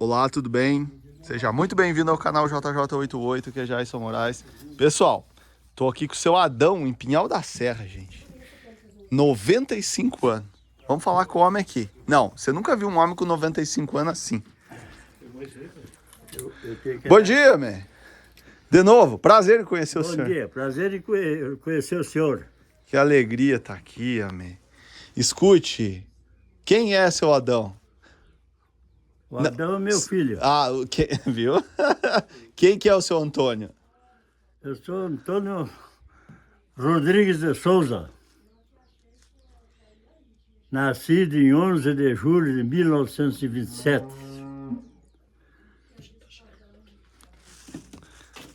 Olá, tudo bem? Seja muito bem-vindo ao canal JJ88, que é Jason Moraes. Pessoal, tô aqui com o seu Adão, em Pinhal da Serra, gente. 95 anos. Vamos falar com o homem aqui. Não, você nunca viu um homem com 95 anos assim. Bom dia, man. De novo, prazer em conhecer o senhor. Bom dia, prazer em conhecer o senhor. Que alegria estar aqui, amém. Escute, quem é seu Adão? O Adão é meu filho. Viu? Quem que é o seu Antônio? Eu sou Antônio Rodrigues de Souza. Nascido em 11 de julho de 1927.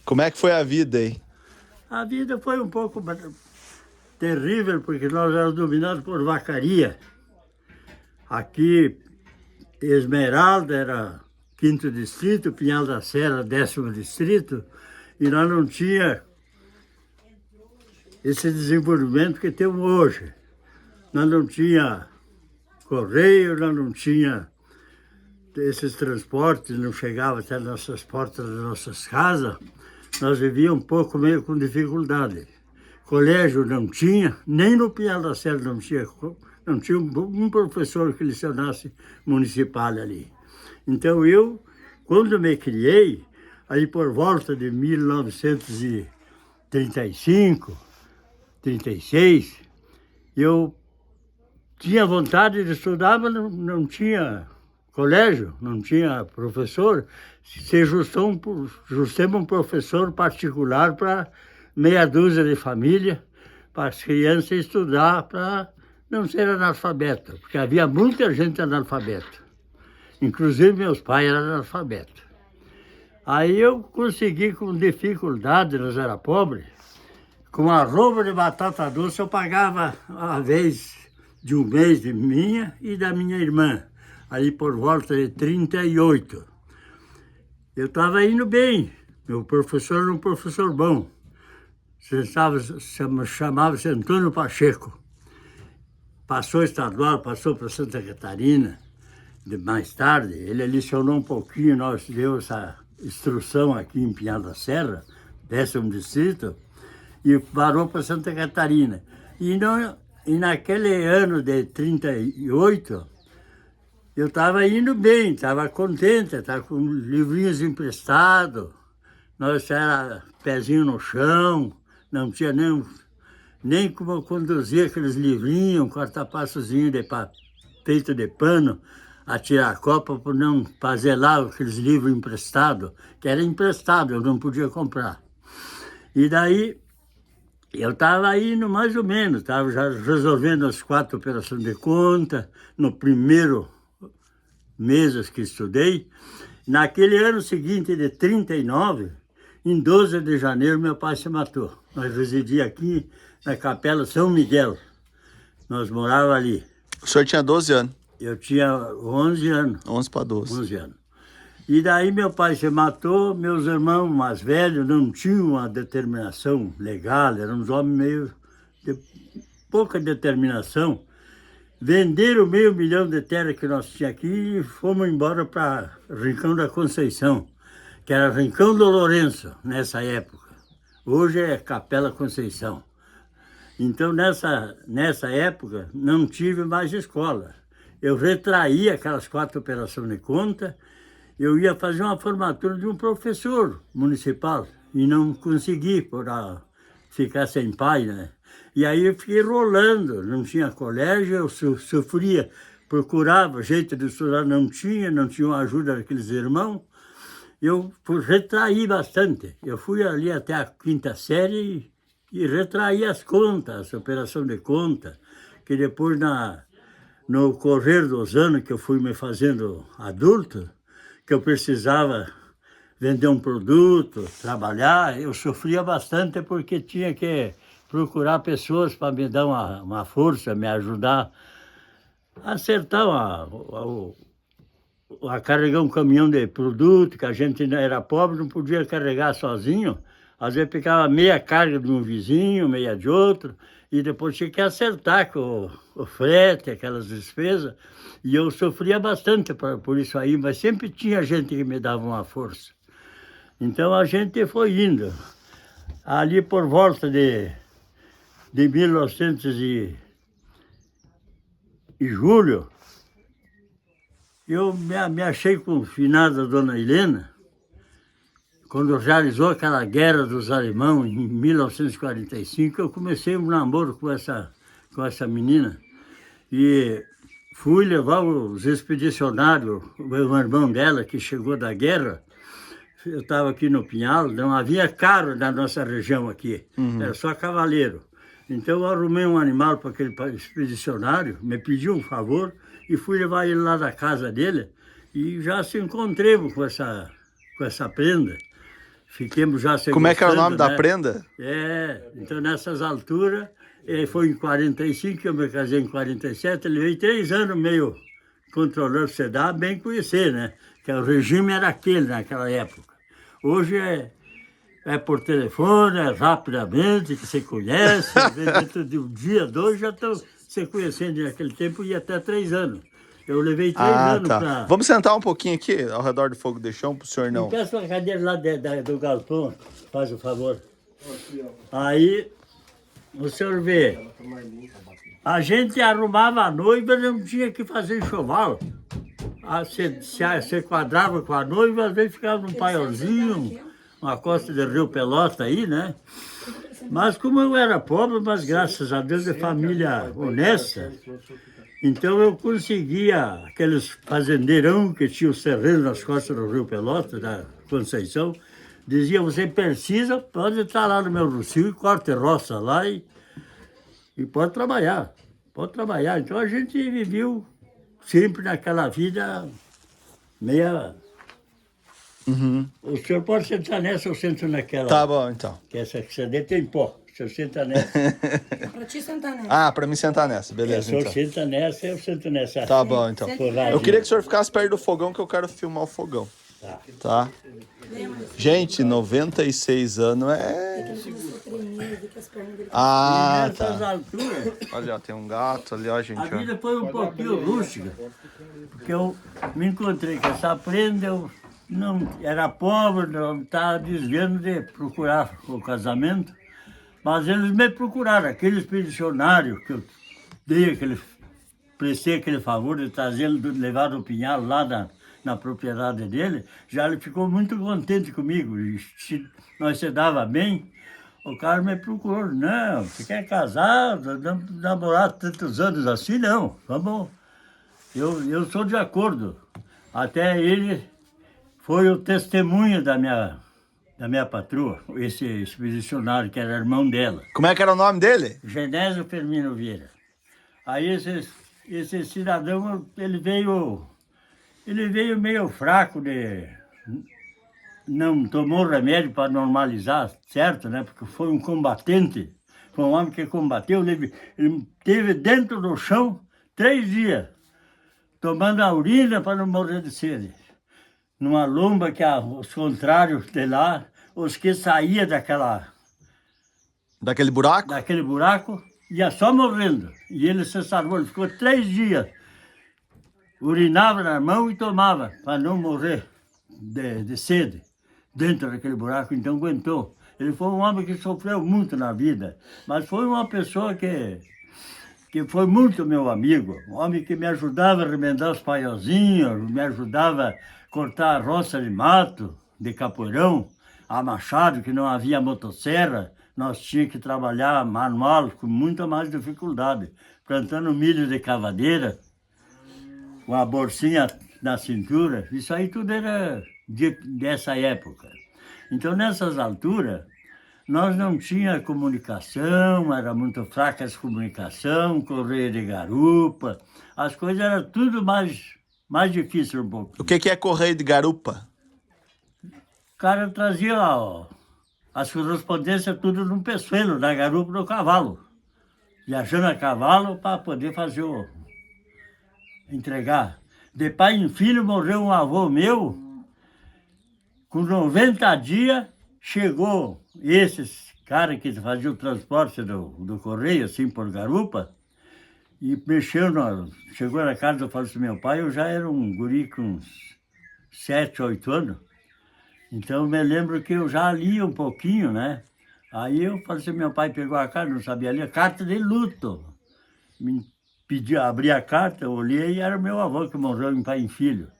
Como é que foi a vida aí? A vida foi um pouco terrível, porque nós éramos dominados por vacaria. Aqui, Esmeralda era 5º distrito, Pinhal da Serra, 10º distrito, e nós não tinha esse desenvolvimento que temos hoje. Nós não tinha correio, nós não tinha esses transportes, não chegava até nossas portas das nossas casas. Nós vivíamos um pouco meio com dificuldade. Colégio não tinha, nem no Pinhal da Serra não tinha um professor que lecionasse municipal ali. Então eu, quando me criei, aí por volta de 1935, 36, eu tinha vontade de estudar, mas não tinha colégio, não tinha professor. Justemos um professor particular para meia dúzia de família, para as crianças estudar, para não ser analfabeto, porque havia muita gente analfabeta. Inclusive meus pais eram analfabetos. Aí eu consegui com dificuldade, nós era pobre, com arroba de batata doce eu pagava a vez de um mês de minha e da minha irmã, aí por volta de 38. Eu estava indo bem, meu professor era um professor bom, chamava-se Antônio Pacheco. Passou estadual, passou para Santa Catarina, mais tarde, ele lecionou um pouquinho, nós deu essa instrução aqui em Pinhal da Serra, 10º distrito, e parou para Santa Catarina. E naquele ano de 38, eu estava indo bem, estava contente, estava com livrinhos emprestados, nós era pezinho no chão, não tinha nem como conduzir aqueles livrinhos, um corta-passozinho de peito de pano, a tirar a copa por não fazer lá aqueles livros emprestados, que era emprestado, eu não podia comprar. E daí, eu estava indo mais ou menos, estava já resolvendo as 4 operações de conta, no primeiro mês que estudei. Naquele ano seguinte, de 39, em 12 de janeiro, meu pai se matou. Nós residíamos aqui na Capela São Miguel. Nós morávamos ali. O senhor tinha 12 anos. Eu tinha 11 anos. 11 para 12. 11 anos. E daí meu pai se matou, meus irmãos mais velhos não tinham uma determinação legal, eram uns homens meio de pouca determinação. Venderam meio milhão de terra que nós tínhamos aqui e fomos embora para Rincão da Conceição, que era Rincão do Lourenço, nessa época. Hoje é Capela Conceição. Então, nessa época, não tive mais escola. Eu retraí aquelas 4 operações de conta, eu ia fazer uma formatura de um professor municipal e não consegui por ficar sem pai, né? E aí eu fiquei rolando, não tinha colégio, eu sofria, procurava jeito de estudar, não tinha uma ajuda daqueles irmãos. Eu retraí bastante. Eu fui ali até a 5ª série e retraí as contas, as operações de conta, que depois no correr dos anos que eu fui me fazendo adulto, que eu precisava vender um produto, trabalhar, eu sofria bastante porque tinha que procurar pessoas para me dar uma força, me ajudar a acertar, a carregar um caminhão de produto, que a gente era pobre, não podia carregar sozinho. Às vezes pegava meia carga de um vizinho, meia de outro, e depois tinha que acertar com o frete, aquelas despesas. E eu sofria bastante por isso aí, mas sempre tinha gente que me dava uma força. Então a gente foi indo. Ali por volta de 1900 e julho, eu me achei com a finada Dona Helena, quando realizou aquela guerra dos alemães em 1945, eu comecei um namoro com essa menina e fui levar os expedicionários, o irmão dela que chegou da guerra. Eu estava aqui no Pinhal, não havia carro na nossa região aqui, era só cavaleiro. Então eu arrumei um animal para aquele expedicionário, me pediu um favor e fui levar ele lá da casa dele e já se encontramos com essa prenda. Fiquemos já se Como é que era o nome gostando, da prenda? Então nessas alturas, foi em 45, eu me casei em 47, ele veio 3 anos meio controlando, você dá bem conhecer, né? Que o regime era aquele naquela época. Hoje é por telefone, é rapidamente, que você conhece, dentro de um dia, 2, já estão se conhecendo. Naquele tempo ia até 3 anos. Eu levei 3 anos tá. para... Vamos sentar um pouquinho aqui, ao redor do fogo de chão, pro senhor não. Peça uma cadeira lá do galpão, faz o favor. Aí, o senhor vê, a gente arrumava a noiva, não tinha que fazer enxoval. Se quadrava com a noiva, às vezes ficava num paiolzinho, uma costa do Rio Pelota aí, né? Mas como eu era pobre, mas graças a Deus de família honesta, então eu conseguia, aqueles fazendeirão que tinham os terrenos nas costas do Rio Pelota, da Conceição, dizia, você precisa, pode estar lá no meu rocio, corte roça lá e pode trabalhar, pode trabalhar. Então a gente viveu sempre naquela vida meia... O senhor pode sentar nessa, eu sento naquela. Tá bom, então. Que essa cadeira tem pó. O senhor senta nessa. Pra te sentar nessa. Ah, pra mim sentar nessa, O beleza, senhor então. senta nessa, eu sento nessa. Tá bom, então. Forradinha. Eu queria que o senhor ficasse perto do fogão, que eu quero filmar o fogão. Tá. Tá? Gente, 96 anos Ah, E nessas tá. alturas, Olha, ó, tem um gato ali, ó, gente. a Ó. vida foi um pouquinho rústica. Porque eu me encontrei com essa prenda, eu não era pobre, não estava desviando de procurar o casamento. Mas eles me procuraram, aquele expedicionário que eu prestei aquele favor de trazê-lo, levar do Pinhal lá na propriedade dele, já ele ficou muito contente comigo. E se nós se dava bem, o cara me procurou. Não, você quer casar, namorar tantos anos assim? Não, vamos. Eu sou de acordo. Até ele foi o testemunho da minha patroa, esse expedicionário, que era irmão dela. Como é que era o nome dele? Genésio Firmino Vieira. Aí esse cidadão, ele veio meio fraco, não tomou remédio para normalizar, certo, né? Porque foi um combatente, foi um homem que combateu, ele esteve dentro do chão 3 dias, tomando a urina para não morrer de sede. Numa lomba que os contrários de lá, os que saíam Daquele buraco? daquele buraco, ia só morrendo. E ele se salvou, ele ficou 3 dias. Urinava na mão e tomava, para não morrer de sede, dentro daquele buraco, então aguentou. Ele foi um homem que sofreu muito na vida, mas foi uma pessoa que foi muito meu amigo, um homem que me ajudava a remendar os paiolzinhos, me ajudava a cortar a roça de mato, de capoeirão, a machado, que não havia motosserra, nós tínhamos que trabalhar manual com muita mais dificuldade, plantando milho de cavadeira, com a bolsinha na cintura, isso aí tudo era dessa época. Então, nessas alturas, nós não tínhamos comunicação, era muito fraca essa comunicação, correio de garupa, as coisas eram tudo mais difícil um pouco. O que é correio de garupa? O cara trazia as correspondências tudo num peçoelo, na garupa do cavalo, viajando a cavalo para poder fazer entregar. De pai em filho morreu um avô meu, com 90 dias chegou esses caras que faziam o transporte do correio, assim, por garupa, e chegou na casa do falecido meu pai, eu já era um guri com uns 7, 8 anos. Então eu me lembro que eu já lia um pouquinho, né? Aí eu falei assim, meu pai pegou a carta, não sabia ler, carta de luto. Me pediu, abri a carta, eu olhei e era meu avô que morreu em pai e filho.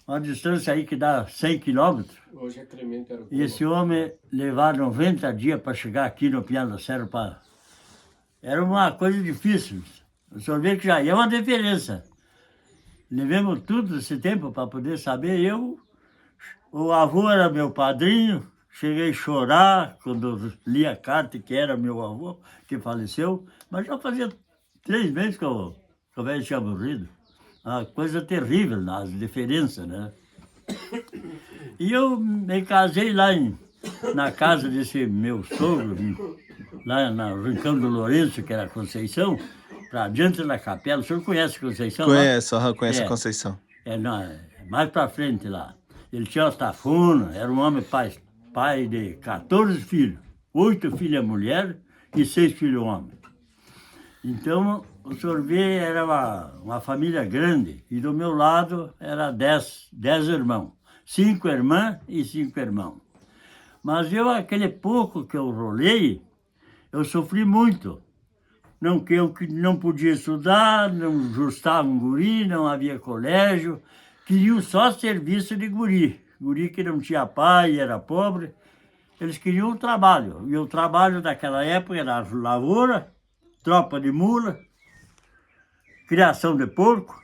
Uma distância aí que dá 100 quilômetros. Hoje é Clemente era o E esse homem levar 90 dias para chegar aqui no Pinhal da Serra. Era uma coisa difícil. O senhor vê que já é uma diferença. Levemos tudo esse tempo para poder saber. O avô era meu padrinho, cheguei a chorar quando li a carta que era meu avô, que faleceu, mas já fazia 3 meses que o velho tinha morrido. Uma coisa terrível, as diferenças, né? E eu me casei lá na casa desse meu sogro, lá no Rincão do Lourenço, que era Conceição, para diante da capela. O senhor conhece Conceição? Conheço a É. Conceição. Mais para frente lá. Ele tinha uma tafona, era um homem pai de 14 filhos, 8 filhas mulheres e 6 filhos homens. Então, o senhor vê, era uma família grande, e do meu lado era 10 irmãos, 5 irmãs e 5 irmãos. Mas aquele pouco que eu rolei, eu sofri muito. Eu não podia estudar, não justava um guri, não havia colégio, queriam só serviço de guri. Guri que não tinha pai, era pobre, eles queriam um trabalho. E o trabalho daquela época era lavoura, tropa de mula, criação de porco.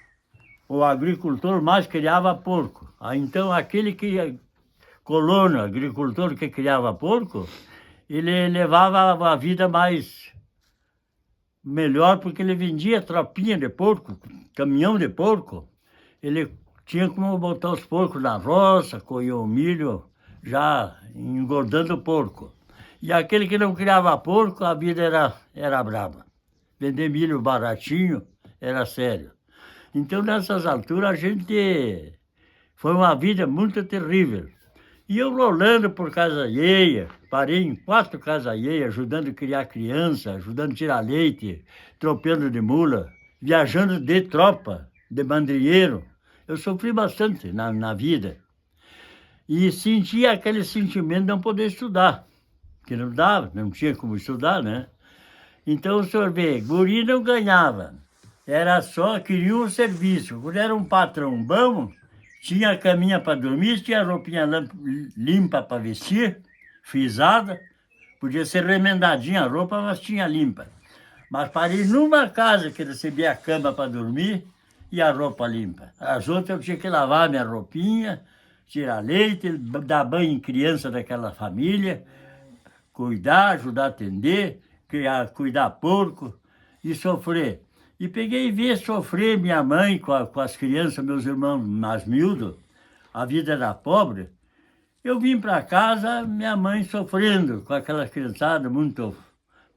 O agricultor mais criava porco. Então aquele colono, agricultor que criava porco, ele levava a vida melhor, porque ele vendia tropinha de porco, caminhão de porco. Ele tinha como botar os porcos na roça, colher o milho, já engordando o porco. E aquele que não criava porco, a vida era brava. Vender milho baratinho era sério. Então, nessas alturas, foi uma vida muito terrível. E eu rolando por casa alheia, parei em 4 casas alheias, ajudando a criar criança, ajudando a tirar leite, tropeando de mula, viajando de tropa, de bandrieiro. Eu sofri bastante na vida. E sentia aquele sentimento de não poder estudar, que não dava, não tinha como estudar, né? Então, o senhor vê, guri não ganhava, queria um serviço. Quando era um patrão bom, tinha a caminha para dormir, tinha a roupinha limpa para vestir, frisada, podia ser remendadinha a roupa, mas tinha limpa. Mas parei numa casa que recebia a cama para dormir e a roupa limpa. As outras eu tinha que lavar minha roupinha, tirar leite, dar banho em criança daquela família, cuidar, ajudar a atender, cuidar porco e sofrer. E peguei e vi sofrer minha mãe com as crianças, meus irmãos mais miúdos, a vida era pobre. Eu vim para casa, minha mãe sofrendo com aquela criançada muito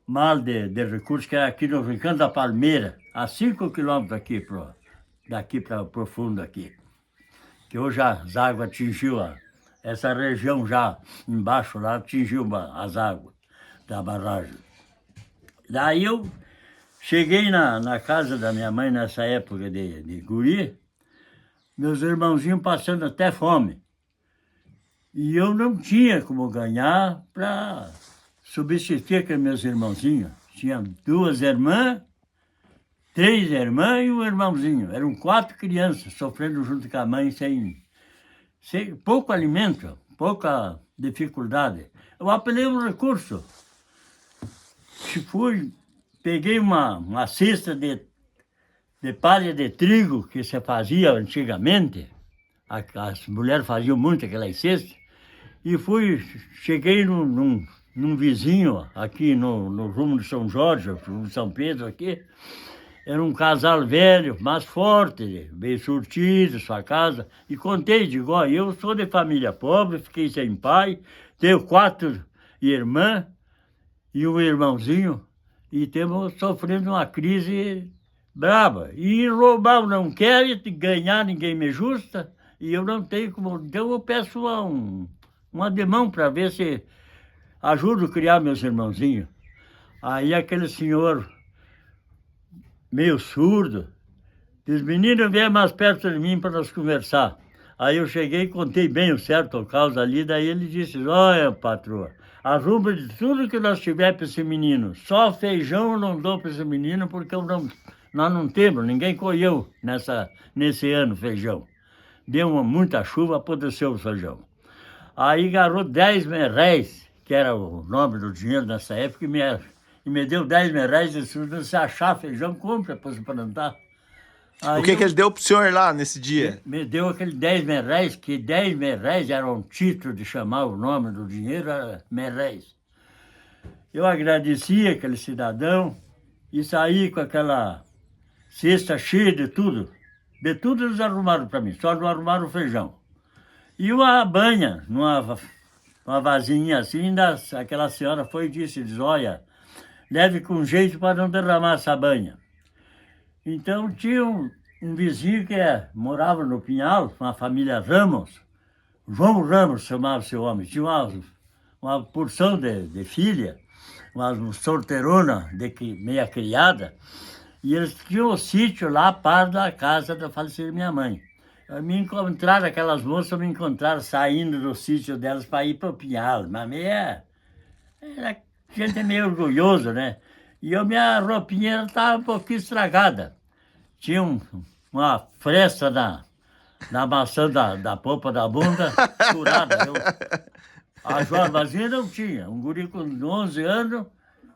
mal de recursos, que era aqui no Rincão da Palmeira, a 5 quilômetros daqui para o fundo aqui. Que hoje as águas atingiu essa região já embaixo lá, atingiu as águas da barragem. Daí eu cheguei na casa da minha mãe nessa época de guri, meus irmãozinhos passando até fome. E eu não tinha como ganhar para subsistir com meus irmãozinhos. Tinha 2 irmãs, 3 irmãs e um irmãozinho. Eram 4 crianças sofrendo junto com a mãe sem pouco alimento, pouca dificuldade. Eu apelei um recurso. Peguei uma cesta de palha de trigo que se fazia antigamente. As mulheres faziam muito aquelas cestas. E cheguei num vizinho aqui no rumo de São Jorge, no São Pedro aqui. Era um casal velho, mas forte, bem surtido, sua casa. E contei, digo, ó, eu sou de família pobre, fiquei sem pai, tenho 4 irmãs e um irmãozinho, e estamos sofrendo uma crise brava. E roubar não quero, ganhar ninguém me justa, e eu não tenho como. Então eu peço uma demão para ver se ajudo a criar meus irmãozinhos. Aí aquele senhor, meio surdo, diz, menino, vem mais perto de mim para nós conversar. Aí eu cheguei e contei bem o certo, a causa ali, daí ele disse, olha, patroa, arruma de tudo que nós tiver para esse menino. Só feijão eu não dou para esse menino, porque nós não temos, ninguém colheu nesse ano feijão. Deu muita chuva, apodreceu o feijão. Aí agarrou 10 merréis, que era o nome do dinheiro nessa época, e me deu 10 merréis e disse, se achar feijão, compra para você plantar. Aí O que ele deu pro senhor lá nesse dia? me deu aquele 10 merréis, que 10 merréis era um título de chamar o nome do dinheiro, era merréis. Eu agradeci aquele cidadão e saí com aquela cesta cheia de tudo. De tudo eles arrumaram para mim, só não arrumaram o feijão. E uma banha, uma vasinha assim, aquela senhora foi e disse, olha, leve com jeito para não derramar essa banha. Então tinha um vizinho que morava no Pinhal, uma família Ramos, João Ramos chamava seu homem, tinha uma porção de filha, uma solteirona meia criada, e eles tinham o sítio lá, par da casa da falecida minha mãe. Aquelas moças me encontraram saindo do sítio delas para ir para o Pinhal, mas a gente é meio orgulhoso, né? E minha roupinha estava um pouquinho estragada. Tinha uma fresta na maçã da polpa da bunda furada. A Joavazinha não tinha. Um guri com 11 anos,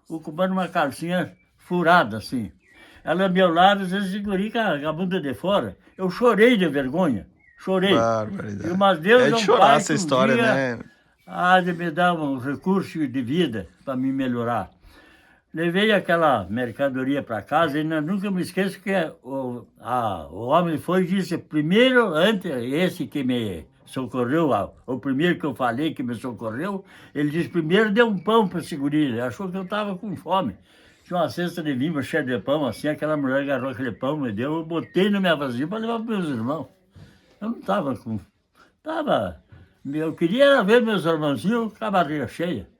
ocupando uma calcinha furada, assim. Ela ao meu lado, às vezes, guri com a bunda de fora. Eu chorei de vergonha. Chorei. Barbaridade. Mas Deus É de um chorar pai essa que um história, dia né? há de me dar um recurso de vida para me melhorar. Levei aquela mercadoria para casa e nunca me esqueço que o homem foi e disse, primeiro, antes, esse que me socorreu, o primeiro que eu falei que me socorreu, ele disse, primeiro deu um pão para esse guri, ele achou que eu estava com fome. Tinha uma cesta de vinho cheia de pão, assim, aquela mulher agarrou aquele pão, me deu, eu botei na minha vasilha para levar para meus irmãos. Eu não estava com... Eu queria ver meus irmãozinhos com a barriga cheia.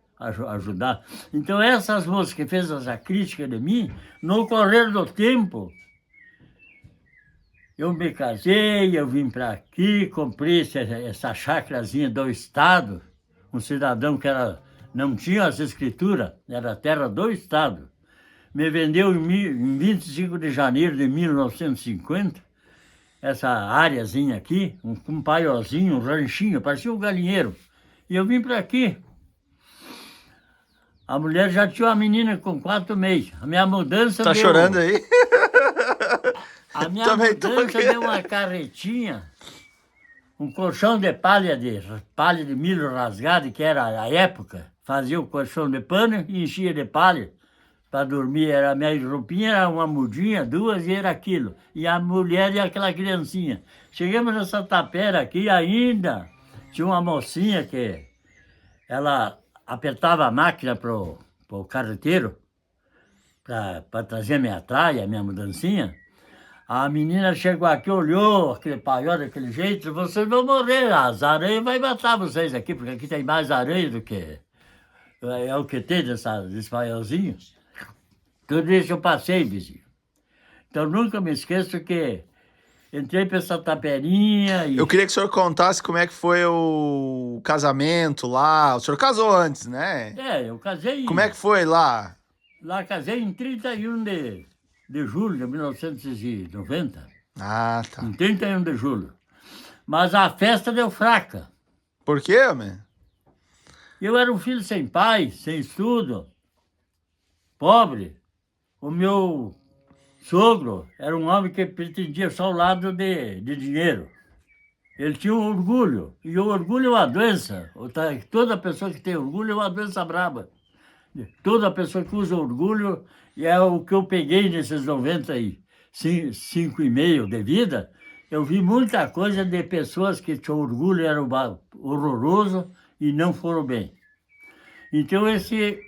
Ajudar. Então, essas moças que fez essa crítica de mim, no correr do tempo, eu me casei, eu vim para aqui, comprei essa chácarazinha do Estado, um cidadão que não tinha as escrituras, era terra do Estado. Me vendeu em 25 de janeiro de 1950, essa áreazinha aqui, um paiozinho, um ranchinho, parecia um galinheiro. E eu vim para aqui. A mulher já tinha uma menina com 4 meses. A minha mudança Tá chorando aí? A minha Também tô mudança aqui. deu uma carretinha, um colchão de palha de milho rasgado, que era a época. Fazia o colchão de pano e enchia de palha para dormir. A minha roupinha era uma mudinha, 2 e era aquilo. E a mulher e aquela criancinha. Chegamos nessa tapera aqui ainda. Tinha uma mocinha que ela apertava a máquina para o carreteiro, para trazer a minha traia, a minha mudancinha. A menina chegou aqui, olhou aquele paiol daquele jeito, vocês vão morrer, as aranhas vão matar vocês aqui, porque aqui tem mais aranha do que... É o que tem desse paiolzinho. Tudo isso eu passei, vizinho. Então nunca me esqueço que entrei para essa taperinha e... Eu queria que o senhor contasse como é que foi o casamento lá. O senhor casou antes, né? Eu casei... Como é que foi lá? Lá casei em 31 de julho de 1990. Ah, tá. Em 31 de julho. Mas a festa deu fraca. Por quê, homem? Eu era um filho sem pai, sem estudo, pobre. O meu sogro era um homem que pretendia só o lado de dinheiro. Ele tinha um orgulho. E o orgulho é uma doença. Toda pessoa que tem orgulho é uma doença braba. Toda pessoa que usa orgulho, e é o que eu peguei nesses 95,5 de vida, eu vi muita coisa de pessoas que tinham orgulho, era horroroso e não foram bem. Então esse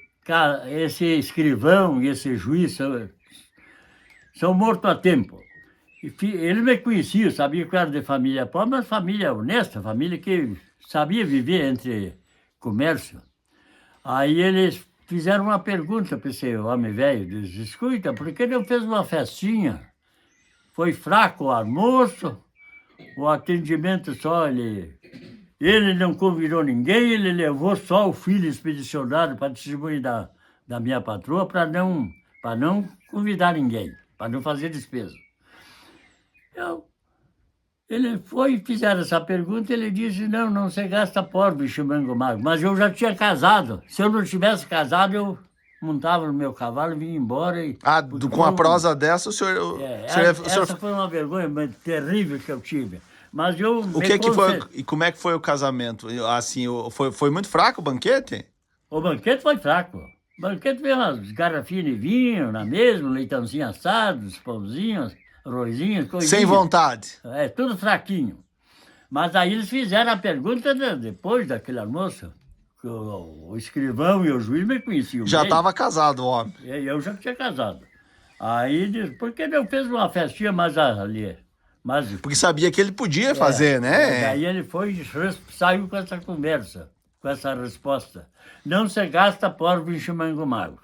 escrivão e esse juiz são mortos a tempo. Ele me conhecia, sabia que eu era de família pobre, mas família honesta, família que sabia viver entre comércio. Aí eles fizeram uma pergunta para esse homem velho, diz, escuta, por que não fez uma festinha? Foi fraco o almoço, o atendimento só, ele não convidou ninguém, ele levou só o filho expedicionário para testemunho da minha patroa para não convidar ninguém, para não fazer despesa. Ele foi e fizeram essa pergunta, ele disse, não se gasta porco em Chimango Mago. Mas eu já tinha casado. Se eu não tivesse casado, eu montava no meu cavalo e vinha embora. Com a prosa dessa, o senhor... Essa foi uma vergonha terrível que eu tive. Mas eu que foi? E como é que foi o casamento? Assim, foi muito fraco o banquete? O banquete foi fraco. O banquete veio umas garrafinhas de vinho na mesa, um leitãozinho assado, os pãozinhos, arrozinhos, coisinhas. Sem vontade. Tudo fraquinho. Mas aí eles fizeram a pergunta depois daquele almoço. Que o escrivão e o juiz me conheciam. Já estava casado o homem. Eu já tinha casado. Aí disse, por que não fez uma festinha mais ali? Porque sabia que ele podia fazer, né? Aí ele saiu com essa conversa, com essa resposta. Não se gasta porco em Chimango Mago.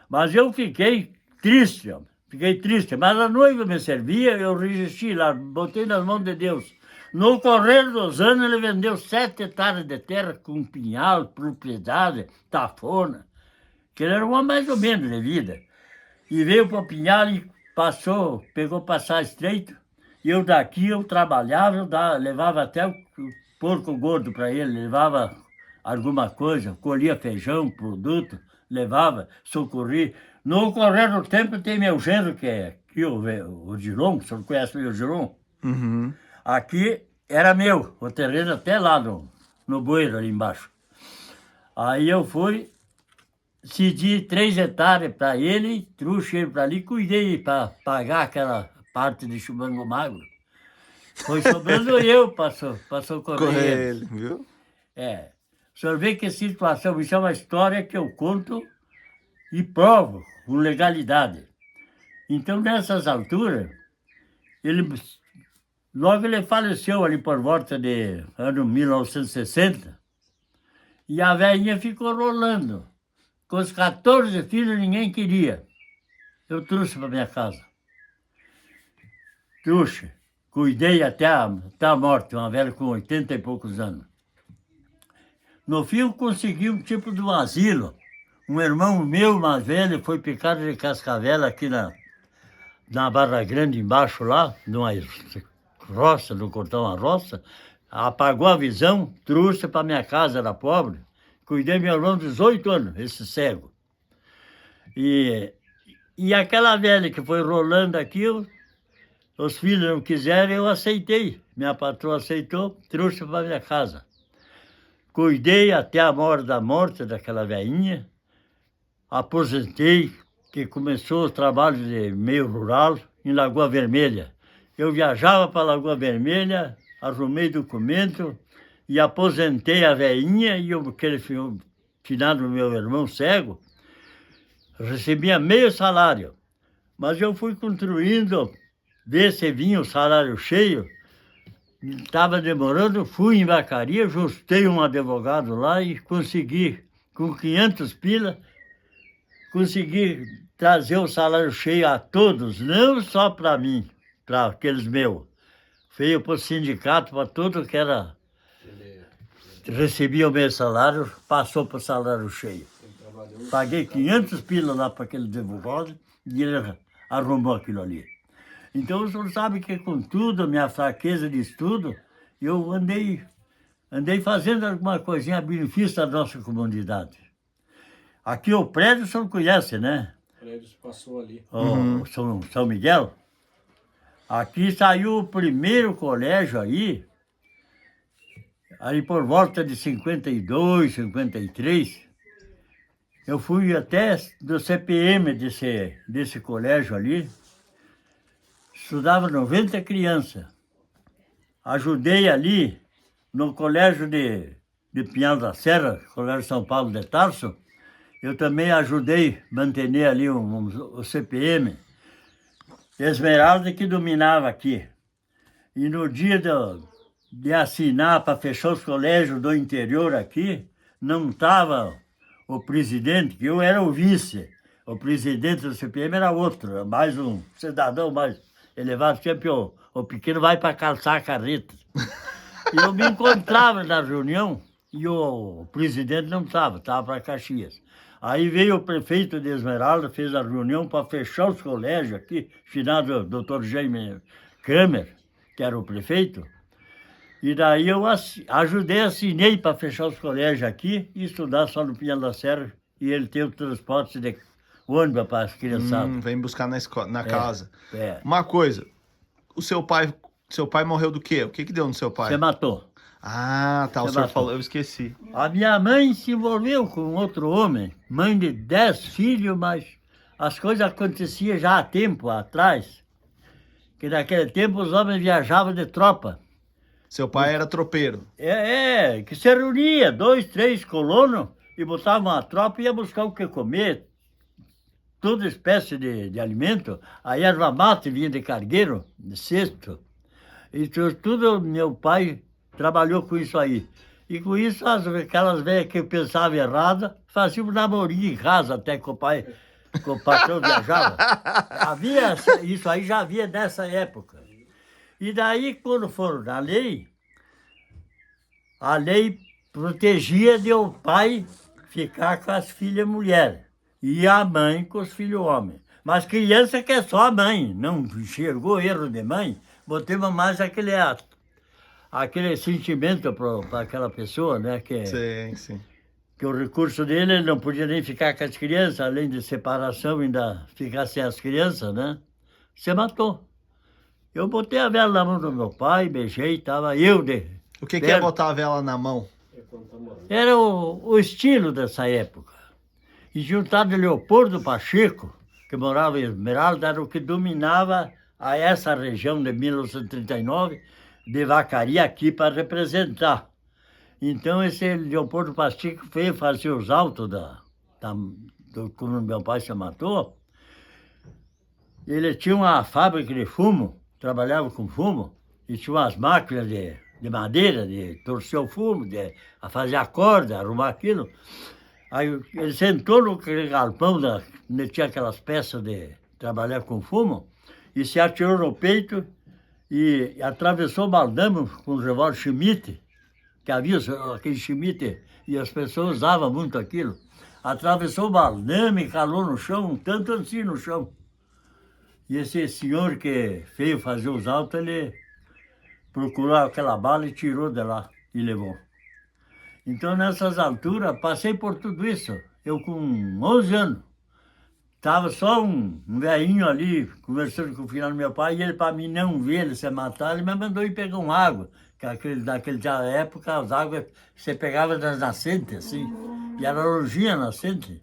Mas eu fiquei triste, homem. Fiquei triste. Mas a noiva me servia, eu resisti lá, botei nas mãos de Deus. No correr dos anos, ele vendeu 7 hectares de terra com pinhal, propriedade, tafona, que ele era uma mais ou menos de vida. E veio para o pinhal e pegou passar estreito. E eu daqui, eu trabalhava, levava até o porco gordo para ele, levava alguma coisa, colhia feijão, produto, levava, socorria. No correr do tempo tem meu genro, que é aqui, o Giron, o senhor conhece o Giron? Uhum. Aqui era meu, o terreno até lá no bueiro, ali embaixo. Aí eu fui, cedi 3 hectares para ele, trouxe ele para ali, cuidei para pagar aquela parte de Chimango Magro. Foi sobrando eu para socorrer ele, viu? O senhor vê que situação, isso é uma história que eu conto e provo com legalidade. Então, nessas alturas, logo ele faleceu ali por volta de ano 1960, e a velhinha ficou rolando. Com os 14 filhos, ninguém queria. Eu trouxe para minha casa. Trouxe. Cuidei até a morte, uma velha com 80 e poucos anos. No fim, eu consegui um tipo de um asilo. Um irmão meu, mais velho, foi picado de cascavel aqui na Barra Grande, embaixo lá, numa roça, no cortar uma roça. Apagou a visão, trouxe para minha casa, era pobre. Cuidei meu irmão 18 anos, esse cego. E aquela velha que foi rolando aqui, os filhos não quiseram, eu aceitei. Minha patroa aceitou, trouxe para minha casa. Cuidei até a hora da morte daquela velhinha. Aposentei, que começou o trabalho de meio rural em Lagoa Vermelha. Eu viajava para Lagoa Vermelha, arrumei documento e aposentei a velhinha e aquele finado meu irmão cego, recebia meio salário. Mas eu fui construindo, ver se vinha o salário cheio. Estava demorando, fui em Vacaria, ajustei um advogado lá e consegui, com 500 pila, consegui trazer o salário cheio a todos, não só para mim, para aqueles meus. Veio para o sindicato, para tudo que era... Recebia o meu salário, passou para o salário cheio. Paguei 500 pila lá para aquele advogado e ele arrumou aquilo ali. Então, o senhor sabe que com tudo, a minha fraqueza de estudo, eu andei fazendo alguma coisinha a benefício da nossa comunidade. Aqui o prédio o senhor conhece, né? O prédio passou ali. São Miguel. Aqui saiu o primeiro colégio aí por volta de 52, 53. Eu fui até do CPM desse colégio ali. Estudava 90 crianças. Ajudei ali no colégio de Pinhal da Serra, Colégio São Paulo de Tarso. Eu também ajudei a manter ali o CPM. Esmeralda que dominava aqui. E no dia de assinar para fechar os colégios do interior aqui, não estava o presidente, que eu era o vice. O presidente do CPM era outro, mais um cidadão mais elevado, sempre o pequeno vai para calçar a carreta. E eu me encontrava na reunião e o presidente não estava para Caxias. Aí veio o prefeito de Esmeralda, fez a reunião para fechar os colégios aqui, finado Dr. Jaime Kramer, que era o prefeito. E daí eu assinei para fechar os colégios aqui e estudar só no Pinhal da Serra. E ele tem o transporte de ônibus para as criançadas. Vem buscar na casa. É. Uma coisa, seu pai morreu do quê? O que deu no seu pai? Você matou. Ah, tá, o senhor falou, eu esqueci. A minha mãe se envolveu com outro homem, mãe de 10 filhos, mas as coisas aconteciam já há tempo atrás, que naquele tempo os homens viajavam de tropa. Seu pai era tropeiro. Que se reunia, 2, 3 colonos, e botavam a tropa e ia buscar o que comer, toda espécie de alimento. A erva mate vinha de cargueiro, de cesto. E tudo meu pai trabalhou com isso aí. E com isso, aquelas velhas que pensavam errado, faziam um namorinho em casa até que o patrão viajava. Isso aí já havia nessa época. E daí, quando foram na lei, a lei protegia de o pai ficar com as filhas mulheres e a mãe com os filhos homens. Mas criança que é só a mãe, não enxergou erro de mãe, botemos mais aquele sentimento para aquela pessoa, né? Sim. Que o recurso dele, ele não podia nem ficar com as crianças, além de separação, ainda ficar sem as crianças, né? Você matou. Eu botei a vela na mão do meu pai, beijei, estava eu de... O que é botar a vela na mão? Era o estilo dessa época. E juntado de Leopoldo Pacheco, que morava em Esmeralda, era o que dominava essa região de 1939, de Vacaria aqui para representar. Então esse Leopoldo Pacheco veio fazer os autos quando meu pai se matou. Ele tinha uma fábrica de fumo, trabalhava com fumo, e tinha umas máquinas de madeira, de torcer o fumo, de fazer a corda, arrumar aquilo. Aí ele sentou no galpão, onde tinha aquelas peças de trabalhar com fumo, e se atirou no peito e atravessou o baldame com o revólver Schmidt, que havia aquele Schmidt, e as pessoas usavam muito aquilo. Atravessou o baldame, calou no chão, um tanto assim no chão. E esse senhor que veio fazer os autos, ele procurou aquela bala e tirou de lá e levou. Então, nessas alturas, passei por tudo isso. Eu com 11 anos, estava só um velhinho ali, conversando com o filho do meu pai, e ele, para mim não ver ele se matar, ele me mandou ir pegar uma água. Que naquela época, as águas você pegava das nascentes, assim, e era lojinha nascente.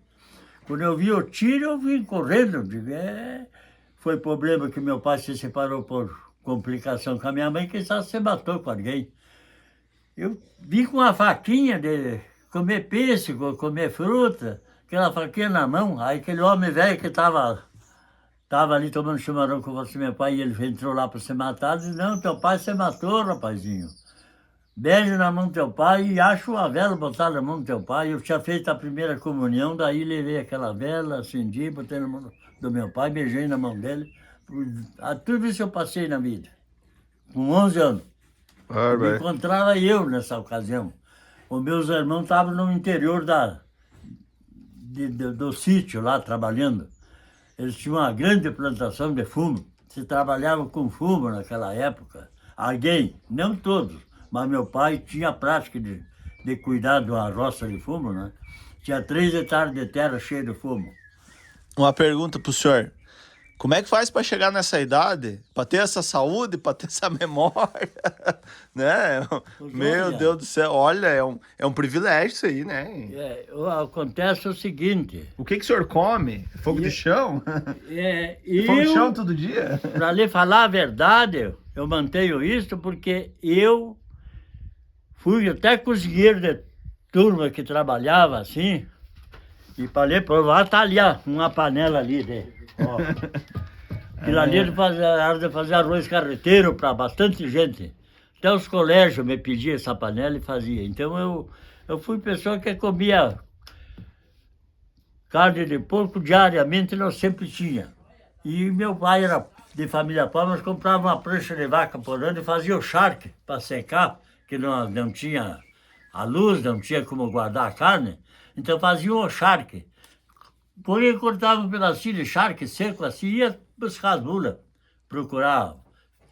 Quando eu vi o tiro, eu vim correndo. Digo, foi problema que meu pai se separou por complicação com a minha mãe, que só se matou com alguém. Eu vim com uma faquinha de comer pêssego, comer fruta, aquela faquinha na mão. Aí aquele homem velho que estava ali tomando chimarrão com você, meu pai, e ele entrou lá para se matar, disse, não, teu pai se matou, rapazinho. Beijo na mão do teu pai e acho uma vela botar na mão do teu pai. Eu tinha feito a primeira comunhão, daí levei aquela vela, acendi, botei na mão do meu pai, beijei na mão dele. Tudo isso eu passei na vida, com 11 anos. Me encontrava eu nessa ocasião. Os meus irmãos estavam no interior do sítio lá, trabalhando. Eles tinham uma grande plantação de fumo. Se trabalhava com fumo naquela época. Alguém, não todos, mas meu pai tinha a prática de cuidar de uma roça de fumo, né? Tinha 3 hectares de terra cheia de fumo. Uma pergunta pro senhor. Como é que faz para chegar nessa idade? Para ter essa saúde, para ter essa memória? Né? Meu Deus do céu, olha, é um privilégio isso aí, né? Acontece o seguinte... O que o senhor come? Fogo de chão? Fogo de chão todo dia? Para lhe falar a verdade, eu mantenho isso porque eu fui até cozinheiro de turma que trabalhava assim, e para lhe provar, tá ali, ó, uma panela ali, ó. Aquilo ali era de fazer arroz carreteiro para bastante gente. Até os colégios me pediam essa panela e fazia. Então eu fui pessoa que comia Carne de porco diariamente nós sempre tinha. E meu pai era de família pobre, nós comprávamos uma prancha de vaca por ano e fazia o charque para secar, que não tinha a luz, não tinha como guardar a carne. Então fazia o charque. Porém, cortava um pedacinho de charque seco assim, ia buscar as mulas, procurar,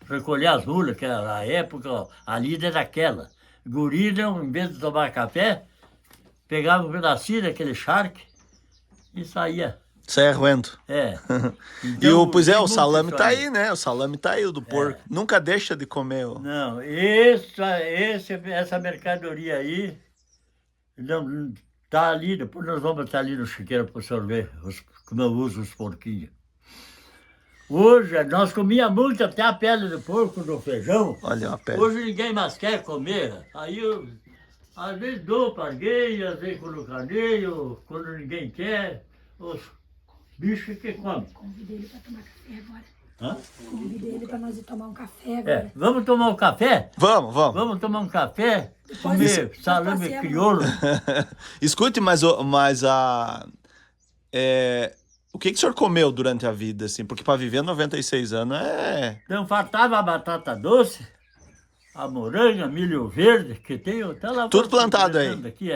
recolher as mulas, que era a época, a lida era aquela. Guri, em vez de tomar café, pegava um pedacinho daquele charque e saía. Saia roendo. É. Pois é, tem o salame muito tá isso aí, né? O salame tá aí, o do porco. Nunca deixa de comer. Não, essa mercadoria aí não tá ali, depois nós vamos estar ali no chiqueiro para o senhor ver como eu uso os porquinhos. Hoje, nós comíamos muito até a pele do porco no feijão. Olha a pele. Hoje ninguém mais quer comer. Aí eu, às vezes dou para alguém, às vezes quando caneio, quando ninguém quer, os bichos que comem. Convidei ele para tomar café agora. Hã? Convidei ele para nós ir tomar um café agora. Vamos tomar um café? Vamos. Vamos tomar um café? Depois Comer nós salame passeamos. crioulo. Escute, mas o que o senhor comeu durante a vida, assim? Porque para viver 96 anos é... Então fartava a batata doce, a moranga, milho verde, que tem até lá. Tudo plantado aí. Aqui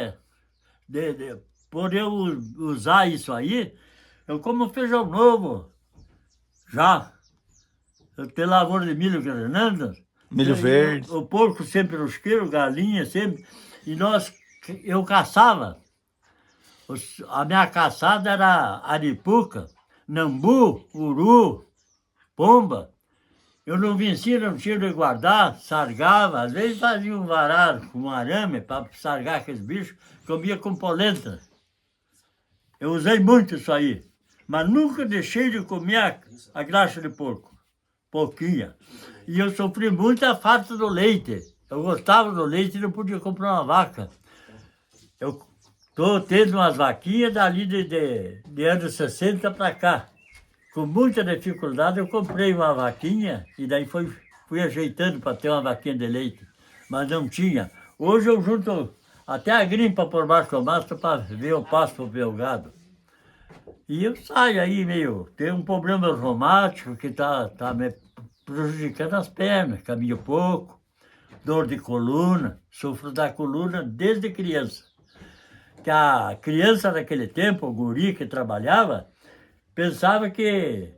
por eu usar isso aí, eu como feijão novo, já. Eu tenho lavoura de milho granando. Milho verde. O porco sempre nos quilos, galinha sempre. E eu caçava. A minha caçada era aripuca, nambu, uru, pomba. Eu não vencia, não tinha de guardar, sargava. Às vezes fazia um varal com um arame para sargar aqueles bichos, comia com polenta. Eu usei muito isso aí, mas nunca deixei de comer a graxa de porco, pouquinha. E eu sofri muita falta do leite. Eu gostava do leite e não podia comprar uma vaca. Eu estou tendo umas vaquinhas dali de anos 60 para cá. Com muita dificuldade eu comprei uma vaquinha e daí fui ajeitando para ter uma vaquinha de leite. Mas não tinha. Hoje eu junto até a grimpa por baixo do mastro para ver o pasto para o meu gado. E eu saio aí tenho um problema reumático que tá me prejudicando as pernas, caminho pouco, dor de coluna, sofro da coluna desde criança. Que a criança naquele tempo, o guri que trabalhava, pensava que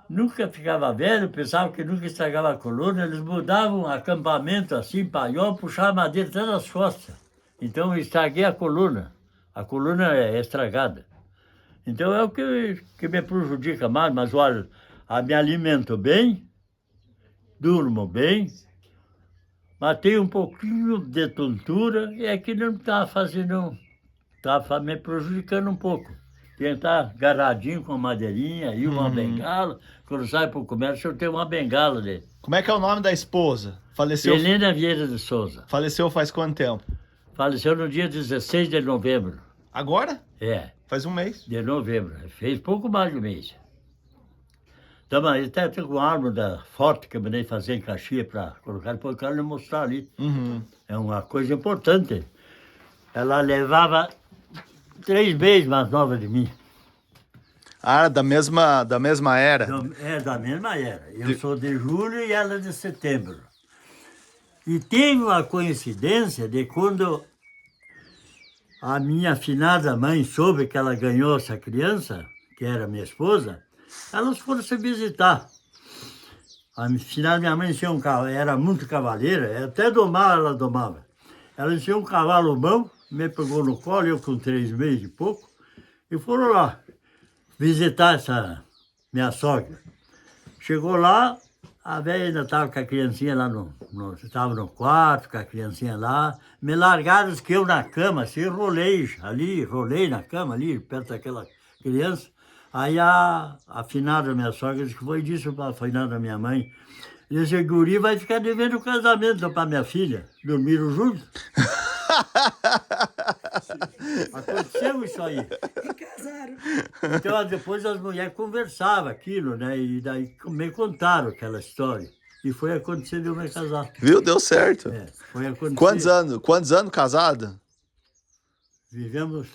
nunca ficava velho, pensava que nunca estragava a coluna, eles mudavam o acampamento assim, paiol, puxavam a madeira até nas costas. Então eu estraguei a coluna é estragada. Então é o que me prejudica mais, mas olha, me alimento bem, durmo bem, mas tenho um pouquinho de tontura e é que não está fazendo, está me prejudicando um pouco. Tem que estar agarradinho com a madeirinha e uma bengala. Quando sai para o comércio, eu tenho uma bengala dele. Como é que é o nome da esposa? Faleceu? Helena Vieira de Souza. Faleceu faz quanto tempo? Faleceu no dia 16 de novembro. Agora? É, Faz um mês. de novembro. Fez pouco mais de um mês. Então, até tem uma árvore da foto que eu mandei fazer em Caxias para colocar, depois eu quero lhe mostrar ali. É uma coisa importante. Ela levava 3 meses mais nova de mim. Ah, da mesma era. É da mesma era. Eu sou de julho e ela de setembro. E teve uma coincidência de quando a minha afinada mãe soube que ela ganhou essa criança, que era minha esposa, elas foram se visitar. A afinada minha mãe tinha um cavalo, era muito cavaleira, até domar ela domava. Ela tinha um cavalo bom, me pegou no colo, eu com 3 meses e pouco, e foram lá visitar essa minha sogra. Chegou lá, a velha ainda estava com a criancinha lá estava no quarto, com a criancinha lá. Me largaram que eu na cama, assim, rolei na cama ali, perto daquela criança. Aí a afinada minha sogra disse que foi disso para a afinada minha mãe. Disse, guri vai ficar devendo o casamento para minha filha. Dormiram juntos? Aconteceu isso aí. E casaram. Então, depois as mulheres conversavam aquilo, né? E daí me contaram aquela história. E foi acontecer de eu me casar. Viu? Deu certo. É, foi acontecer. Quantos anos casada? Vivemos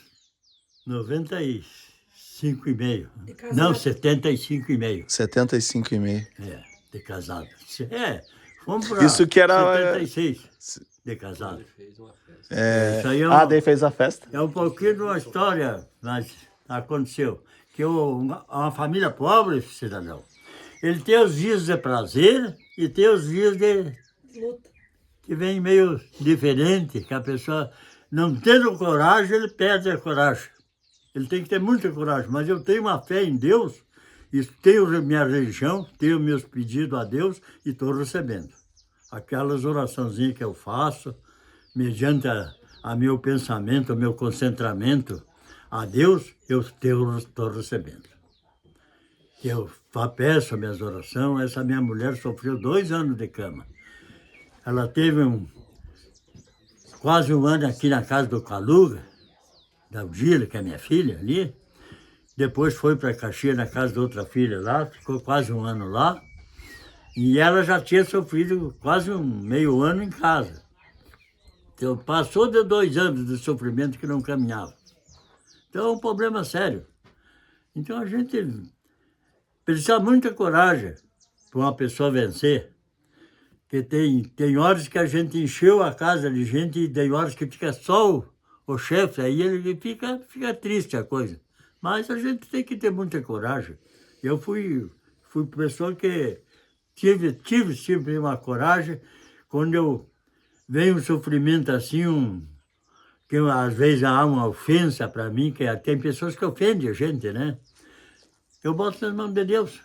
95,5. De casado. Não, 75,5. 75,5. É, de casado. É, fomos para Isso que era- 76 de casado. É... Isso aí é Ah, daí fez a festa? é um pouquinho de uma história, mas aconteceu. Que uma família pobre, cidadão, ele tem os dias de prazer e tem os dias de Luta. que vem meio diferente, que a pessoa, não tendo coragem, ele perde a coragem. Ele tem que ter muita coragem, mas eu tenho uma fé em Deus, e tenho minha religião, tenho meus pedidos a Deus e estou recebendo. Aquelas oraçãozinhas que eu faço, mediante a meu pensamento, o meu concentramento a Deus, eu estou recebendo. Eu peço minhas orações. Essa minha mulher sofreu 2 anos de cama. Ela teve quase um ano aqui na casa do Caluga, da Odila, que é minha filha ali. Depois foi para Caxias, na casa de outra filha lá, ficou quase um ano lá. E ela já tinha sofrido quase um meio ano em casa. Então, passou de 2 anos de sofrimento que não caminhava. Então, é um problema sério. Então, a gente precisa de muita coragem para uma pessoa vencer. Porque tem horas que a gente encheu a casa de gente e tem horas que fica só o chefe, aí ele fica triste a coisa. Mas a gente tem que ter muita coragem. Eu fui pessoa que tive sempre uma coragem. Quando vem um sofrimento assim, que às vezes há uma ofensa para mim, que tem pessoas que ofendem a gente, né? Eu boto nas mãos de Deus.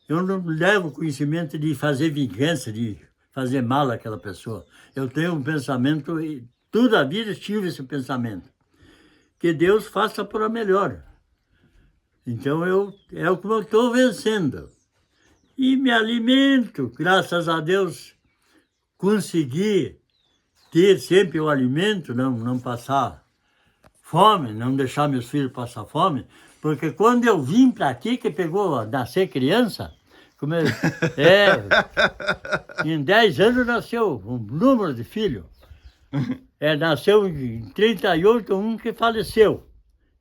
Eu não levo conhecimento de fazer vingança, de fazer mal àquela pessoa. Eu tenho um pensamento, e toda a vida tive esse pensamento, que Deus faça por a melhor. Então é o que eu estou vencendo. E me alimento, graças a Deus, consegui ter sempre o alimento, não passar fome, não deixar meus filhos passar fome, porque quando eu vim para aqui, que pegou a nascer criança, em 10 anos nasceu um número de filhos. Nasceu em 38, um que faleceu.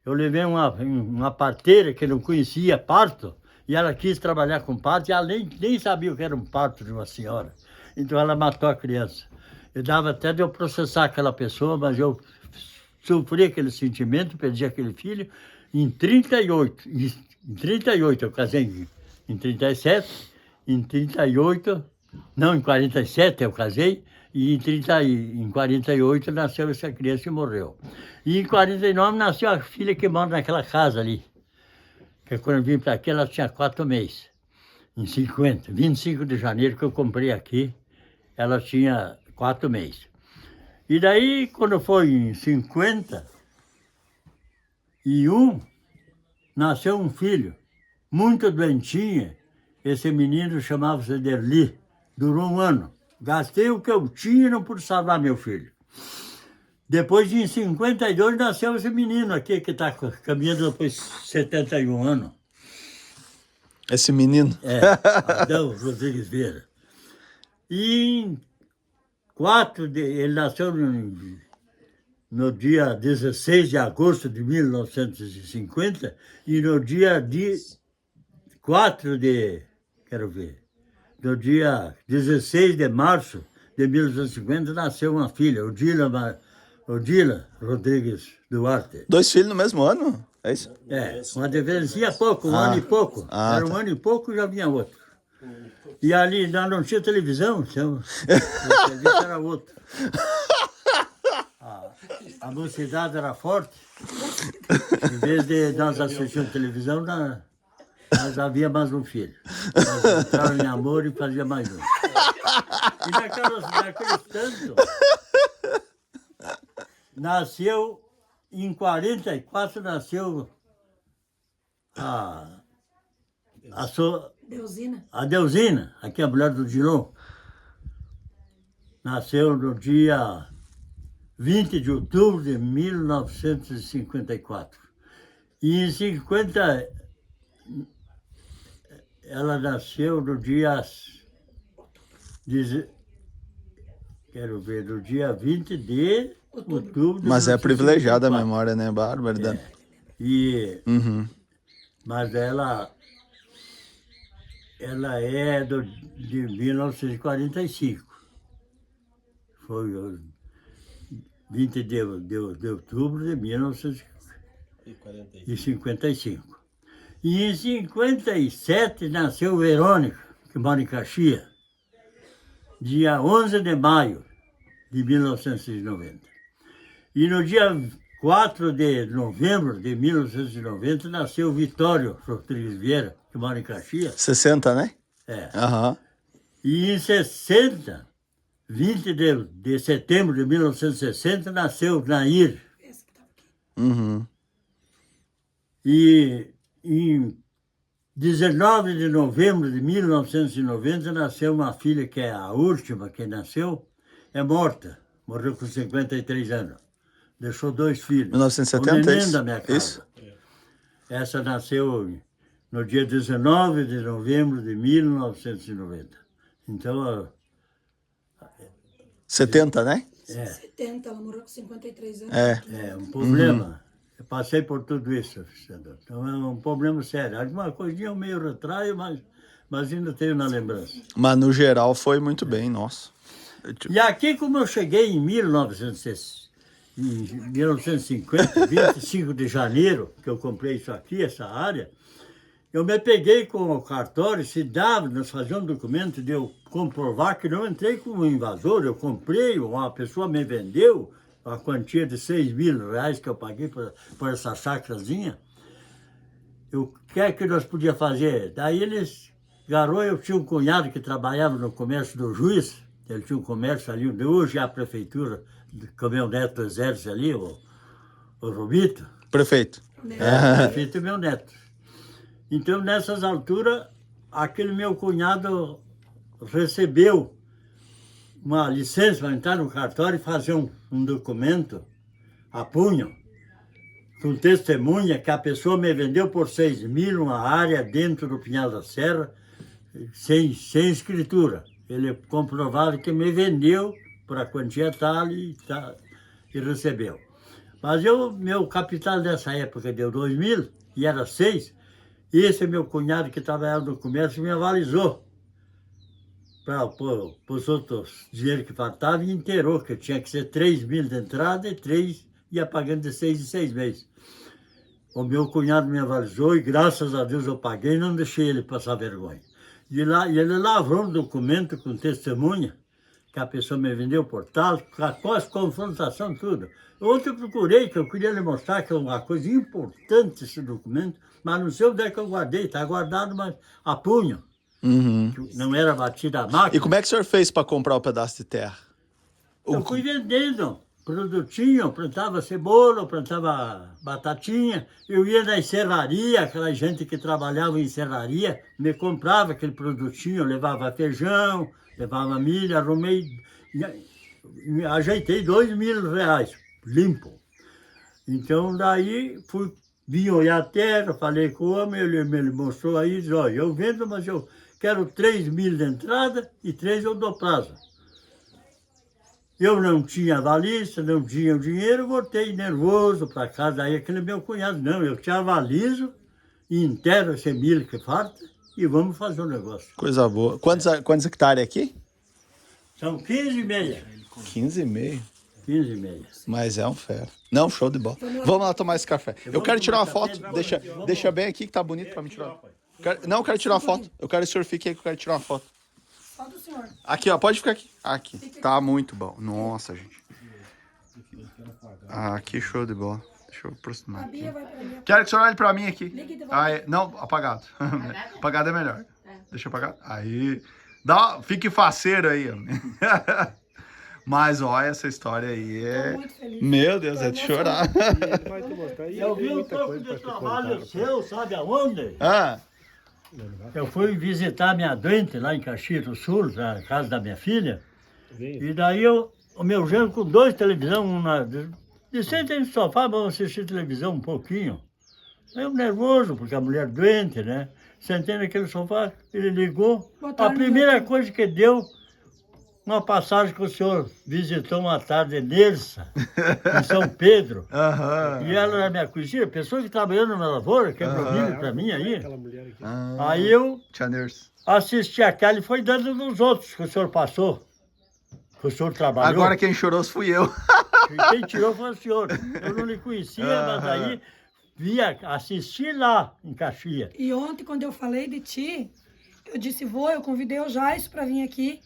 Eu levei uma parteira que não conhecia parto, e ela quis trabalhar com parto, e ela nem sabia o que era um parto de uma senhora. Então ela matou a criança. Eu dava até de eu processar aquela pessoa, mas eu sofri aquele sentimento, perdi aquele filho. Em 38 eu casei em 37, em 38, não, em 47 eu casei, e em 48 nasceu essa criança e morreu. E em 49 nasceu a filha que mora naquela casa ali. Que quando eu vim para aqui, ela tinha 4 meses. Em 25 de janeiro que eu comprei aqui, ela tinha 4 meses. E daí, quando foi em 51, nasceu um filho, muito doentinho. Esse menino chamava-se Derli, durou 1 ano. Gastei o que eu tinha e não pude salvar meu filho. Depois, em 52, nasceu esse menino aqui, que está caminhando depois de 71 anos. Esse menino? Adão Rodrigues Vieira. E ele nasceu no dia 16 de agosto de 1950 e no dia 4 de... No dia 16 de março de 1950 nasceu uma filha, Odila Rodrigues Duarte. 2 filhos no mesmo ano? É isso? Uma diferença pouco, um ano e pouco. Era um ano e pouco e já vinha outro. E ali não tinha televisão, então o serviço era outro. A mocidade era forte. Em vez de nós assistirmos televisão, nós havia mais um filho. Nós entrávamos em amor e fazia mais um. E naqueles tanto, nasceu, em 44, nasceu a Deusina, aqui a mulher do Dilon. Nasceu no dia 20 de outubro de 1954. E em 50, ela nasceu no dia... no dia 20 de outubro de Mas é privilegiada a 1954. memória, né, Bárbara? E, Uhum. mas ela é de 1945. Foi o 20 de outubro de 1955. E em 57 nasceu Verônica, que mora em Caxias, dia 11 de maio de 1990. E no dia 4 de novembro de 1990 nasceu Vitório Rodrigues Vieira, que mora em Caxias. 60, né? É. Aham. E em 60, 20 de setembro de 1960, nasceu Nair. Esse que tava aqui. Uhum. E em 19 de novembro de 1990 nasceu uma filha que é a última que nasceu, é morta, morreu com 53 anos. Deixou 2 filhos. 1970, o neném isso? da minha casa. Isso? Essa nasceu no dia 19 de novembro de 1990. Então, 70, né? 70, ela morreu com 53 anos. é um problema. Eu passei por tudo isso, Sandro. Então é um problema sério. Alguma coisinha eu meio retraio, mas ainda tenho na lembrança. Mas no geral foi muito bem, nossa. E aqui, como eu cheguei em 1950, 25 de janeiro, que eu comprei isso aqui, essa área, eu me peguei com o cartório, se dava, nós fazíamos um documento de eu comprovar que não entrei como invasor, eu comprei, uma pessoa me vendeu a quantia de R$6.000 que eu paguei por essa chacrazinha. O que é que nós podíamos fazer? Daí eles, eu tinha um cunhado que trabalhava no comércio do Juiz, ele tinha um comércio ali, onde hoje é a prefeitura, com o meu neto do exército ali, o Romito. Prefeito. Prefeito é meu neto. Então, nessas alturas, aquele meu cunhado recebeu uma licença para entrar no cartório e fazer um documento a punho, com testemunha que a pessoa me vendeu por R$6.000 uma área dentro do Pinhal da Serra, sem escritura. Ele comprovava que me vendeu por a quantia tal e recebeu. Mas meu capital dessa época deu 2.000 e era 6. E esse meu cunhado que trabalhava no comércio me avalizou para os outros dinheiro que faltava e inteirou, que tinha que ser 3.000 de entrada e 3 ia pagando de 6 em 6 meses. O meu cunhado me avalizou e graças a Deus eu paguei e não deixei ele passar vergonha. E ele lavrou um documento com testemunha que a pessoa me vendeu por tal, após confrontação, tudo. Outro eu procurei, que eu queria lhe mostrar que é uma coisa importante esse documento, mas não sei onde é que eu guardei, está guardado, mas a punho. Uhum. Não era batida a máquina. E como é que o senhor fez para comprar o pedaço de terra? Eu fui vendendo produtinho, eu plantava cebola, eu plantava batatinha, eu ia na serraria, aquela gente que trabalhava em serraria, me comprava aquele produtinho, eu levava feijão, levava milho, arrumei, ajeitei R$2.000, limpo. Então daí vim olhar a terra, falei com o homem, ele me mostrou aí, disse, olha, eu vendo, mas eu quero 3.000 de entrada e 3 eu dou prazo. Eu não tinha avalista, não tinha o dinheiro, voltei nervoso para casa. Aí aquele meu cunhado, não, eu te avalizo e enterro esse milho que falta e vamos fazer um negócio. Coisa boa. Quantos hectares aqui? São 15,5. 15,5. 15,5. Mas é um ferro. Não, show de bola. Vamos lá tomar esse café. Eu quero tirar uma foto. Deixa bem aqui que tá bonito para me tirar. Não, eu quero tirar uma foto. Eu quero que o senhor fique aí que eu quero tirar uma foto. Só do senhor. Aqui, ó, pode ficar aqui. Aqui, tá muito bom. Nossa, gente. Aqui, show de bola. Deixa eu aproximar A aqui. Bia vai pra mim. Quero que o senhor olhe pra mim aqui. Ligue de volta. Não, apagado. Apagado é melhor. Deixa eu apagar. Aí. Fique faceiro aí. Mas, olha, essa história aí é... Tô muito feliz. Meu Deus, é de chorar. Eu vi um pouco de trabalho seu, sabe aonde? Ah, Eu fui visitar minha doente lá em Caxias do Sul, na casa da minha filha. E daí o meu genro com 2 televisões, disse, senta aí no sofá, vamos assistir televisão um pouquinho. Eu nervoso, porque a mulher doente, né? Sentei naquele sofá, ele ligou. Boa tarde, A primeira doutor. coisa que deu, uma passagem que o senhor visitou uma tarde Nersa, em São Pedro. Aham. E ela era minha cozinha, pessoa que trabalhando na lavoura, quebrou milho pra mim aí. Aquela mulher aqui. Aí eu Tia Nerce. assisti aquela e foi dando nos outros que o senhor passou, que o senhor trabalhou. Agora quem chorou fui eu. Quem tirou foi o senhor. Eu não lhe conhecia, mas aí assisti lá em Caxias. E ontem, quando eu falei de ti, eu disse, eu convidei o Jais para vir aqui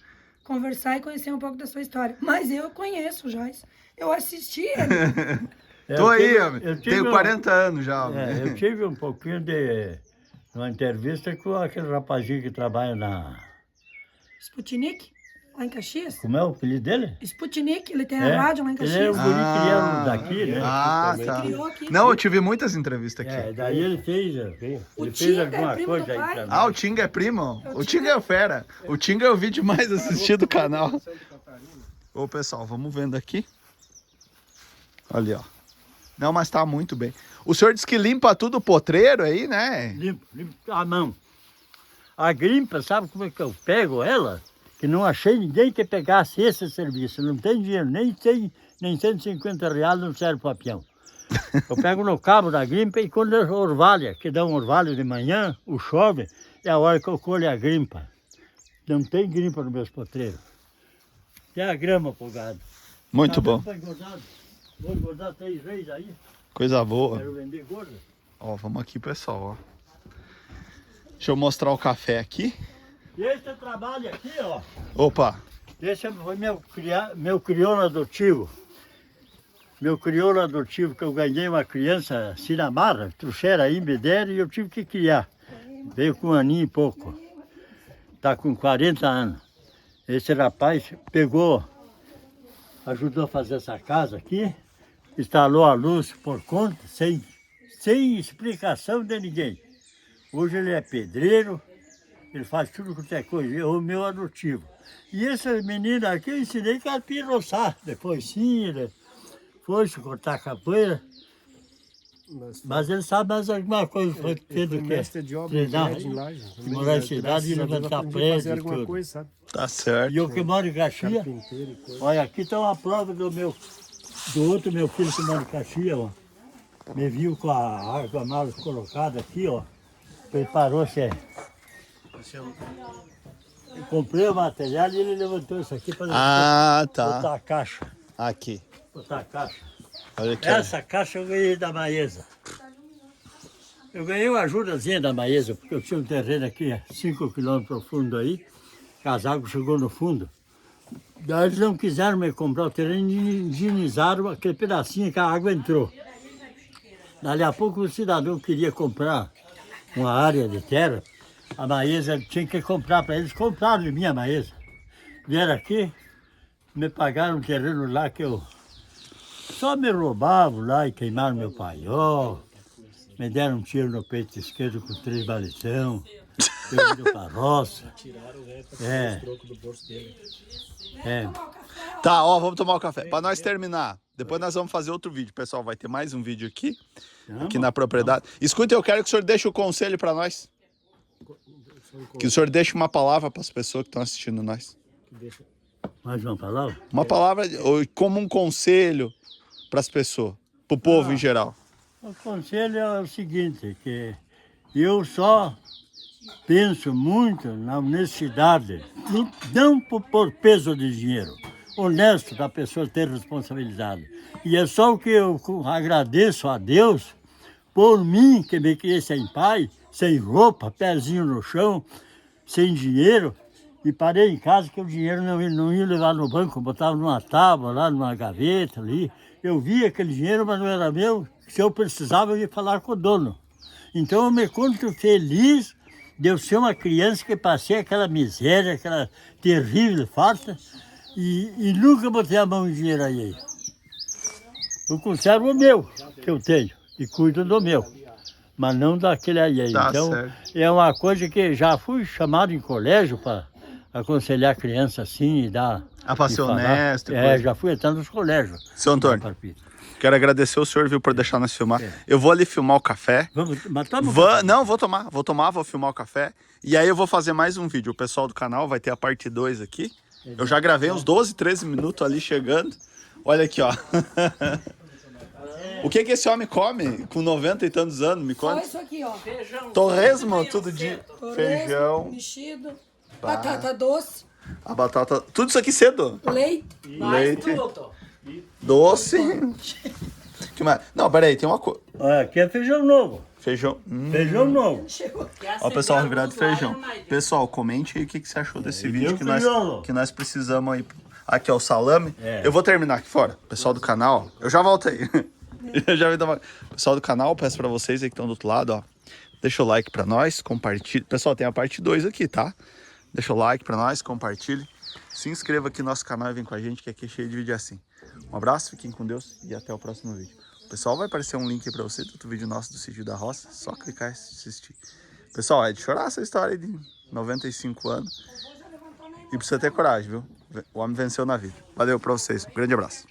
conversar e conhecer um pouco da sua história. Mas eu conheço o Jais. Eu assisti ele. Tô aí, eu homem. tive Tenho 40 anos já, homem. eu tive um pouquinho de uma entrevista com aquele rapazinho que trabalha na... Sputnik, lá em Caxias. Como é o apelido dele? Sputnik, ele tem a rádio lá em Ele é o Caxias. guri que era daqui, né? Ah, tá. Criou aqui. Não, eu tive muitas entrevistas aqui. Daí ele fez, O ele fez Tinga é alguma primo coisa do aí pai? pra mim. Ah, o Tinga é primo? O Tinga é fera. O Tinga é o vídeo mais assistido do canal. Ô, pessoal, vamos vendo aqui. Ali, ó. Não, mas tá muito bem. O senhor disse que limpa tudo o potreiro aí, né? Limpo a mão. A grimpa, sabe como é que eu pego ela? Que não achei ninguém que pegasse esse serviço. Não tem dinheiro, nem 150 reais não serve para peão. Eu pego no cabo da grimpa e quando eu orvalha, que dá um orvalho de manhã, o chove, é a hora que eu colho a grimpa. Não tem grimpa nos meus potreiros. Tem a grama pro gado. Muito bom. Tá engordado. Vou engordar 3 vezes aí. Coisa boa. Quero vender gorda. Ó, vamos aqui, pessoal, ó. Deixa eu mostrar o café aqui. E esse trabalho aqui, ó. Opa. Esse foi meu crioulo adotivo. Meu crioulo adotivo, que eu ganhei uma criança assim na marra, trouxeram aí, me deram e eu tive que criar. Veio com 1 aninho e pouco. Tá com 40 anos. Esse rapaz pegou, ajudou a fazer essa casa aqui, instalou a luz por conta, sem explicação de ninguém. Hoje ele é pedreiro, ele faz tudo quanto é coisa, é o meu adotivo. E essa menina aqui eu ensinei que ela piroçar, depois sim, ele foi se cortar a capoeira. Mas ele sabe mais alguma coisa, foi tendo que mestre de obra, treinar, em Laje. morar em cidade e levantar prédio e alguma tudo. coisa, sabe? Tá certo. E eu que moro em Caxias, Carpinteiro e coisa. olha, aqui está uma prova do outro meu filho que mora em Caxias, ó. Me viu com a água mal colocada aqui, ó. Preparou-se. Eu comprei o material e ele levantou isso aqui para Ah, botar tá. a caixa. Aqui. Botar a caixa. Olha aqui. ó. Essa caixa eu ganhei da Maesa. Eu ganhei uma ajudazinha da Maesa, porque eu tinha um terreno aqui, 5 quilômetros profundo aí. As águas chegou no fundo. Daí eles não quiseram me comprar o terreno e indenizaram aquele pedacinho que a água entrou. Dali a pouco o cidadão queria comprar uma área de terra. A Maesa tinha que comprar para eles. Compraram de mim a Maesa. Vieram aqui, me pagaram um terreno lá que eu... Só me roubavam lá e queimaram meu paiol. Me deram um tiro no peito esquerdo com 3 balitão. Eu indo pra roça. É. É. Tá, ó, vamos tomar o café. Pra nós terminar, depois nós vamos fazer outro vídeo, pessoal. Vai ter mais um vídeo aqui, aqui na propriedade. Escuta, eu quero que o senhor deixe o conselho pra nós. Que o senhor deixe uma palavra para as pessoas que estão assistindo nós. Mais uma palavra? Uma palavra ou como um conselho para as pessoas, para o povo em geral. O conselho é o seguinte, que eu só penso muito na honestidade, não por peso de dinheiro, honesto da pessoa ter responsabilidade. E é só o que eu agradeço a Deus por mim, que me criei sem pai, sem roupa, pezinho no chão, sem dinheiro, e parei em casa que o dinheiro não ia levar no banco, botava numa tábua, lá numa gaveta ali. Eu via aquele dinheiro, mas não era meu. Se eu precisava, eu ia falar com o dono. Então eu me conto feliz de eu ser uma criança que passei aquela miséria, aquela terrível falta, e nunca botei a mão em dinheiro aí. Eu conservo o meu, que eu tenho, e cuido do meu, mas não daquele aí. Tá Então certo. é uma coisa que já fui chamado em colégio para aconselhar a criança assim e dar... Ah, pra e ser falar. honesto e É, coisa. já fui até nos colégios. Seu Antônio, quero agradecer o senhor, viu, por deixar nós filmar. Eu vou ali filmar o café. Vamos, mas toma Não, vou tomar, vou filmar o café. E aí eu vou fazer mais um vídeo. O pessoal do canal vai ter a parte 2 aqui. Eu já gravei uns 12, 13 minutos ali chegando. Olha aqui, ó. O que esse homem come com 90 e tantos anos? Me Só conta. isso aqui, ó. Torresmo, tudo dia. Torresmo, Feijão. mexido, batata doce, A batata. Tudo isso aqui cedo. leite. Leite. Doce. Que mais? Não, peraí, tem uma coisa. Olha, aqui é feijão novo. Feijão. Feijão novo. Chegou. Ó, pessoal, Rio Grande Feijão. Pessoal, comente aí o que você achou desse vídeo que nós precisamos aí. Aqui, ó, o salame. Eu vou terminar aqui fora. Pessoal do canal, eu já volto aí. Eu já vou dar uma... Pessoal do canal, peço pra vocês aí que estão do outro lado, ó. Deixa o like pra nós, compartilhe. Pessoal, tem a parte 2 aqui, tá? Deixa o like pra nós, compartilhe. Se inscreva aqui no nosso canal e vem com a gente, que aqui é cheio de vídeo assim. Um abraço, fiquem com Deus e até o próximo vídeo. Pessoal, vai aparecer um link aí pra você do outro vídeo nosso do Sítio da Roça. Só clicar e assistir. Pessoal, é de chorar essa história aí de 95 anos. E precisa ter coragem, viu? O homem venceu na vida. Valeu pra vocês. Um grande abraço.